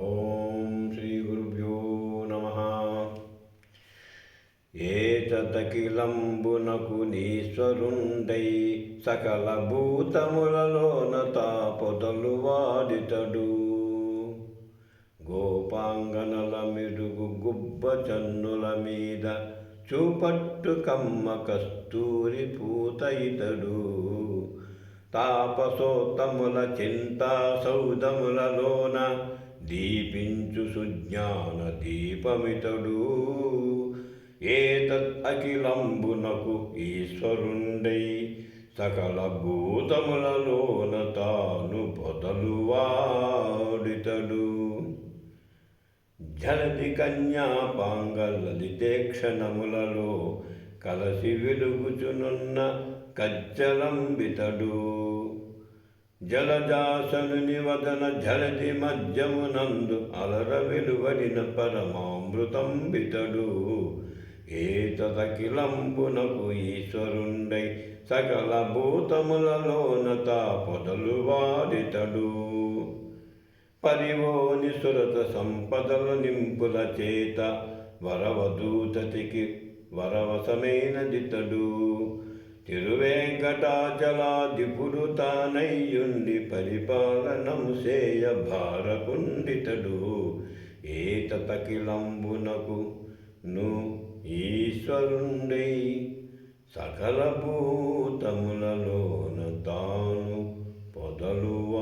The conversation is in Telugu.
ఓం శ్రీ గురుభ్యో నమః. ఏతదఖిలంబునకు నీశ్వరుండై సకల భూతములలోన తాపొదలు వాడితడు. గోపాంగనల మిరుగు గుబ్బ చన్నుల మీద చూపట్టు కమ్మ కస్తూరి పూత ఇతడు. తాపసోత్తముల చింతా సౌదములలోన దీపించు సుజ్ఞాన దీపమితడు. ఏతద్ అఖిలంబునకు ఈశ్వరుండై సకల భూతములలోన తాను పొదలు వాడితడు. జలది కన్యాపాంగ లలితేక్షణములలో కలసి వెలుగుచునున్న కజ్జలంబితడు. జలజాసనుని వదన జలది మధ్యమునందు అలర వెలువడిన పరమామృతంబితడు. ఏతదఖిలంబునకు ఈశ్వరుండై సకల భూతములలోన తా పొదలు వాడితడు. పరివోని సురత సంపదల నింపుల చేత వరవధూతతికి వరవసమైనదితడు. తిరువేంకటాచలాధిపుడు తానయ్యుండి పరిపాలనము సేయ భారపుండితడు. ఏతదఖిలంబునకు ను ఈశ్వరుండై సకల భూతములలోన తాను పొదలు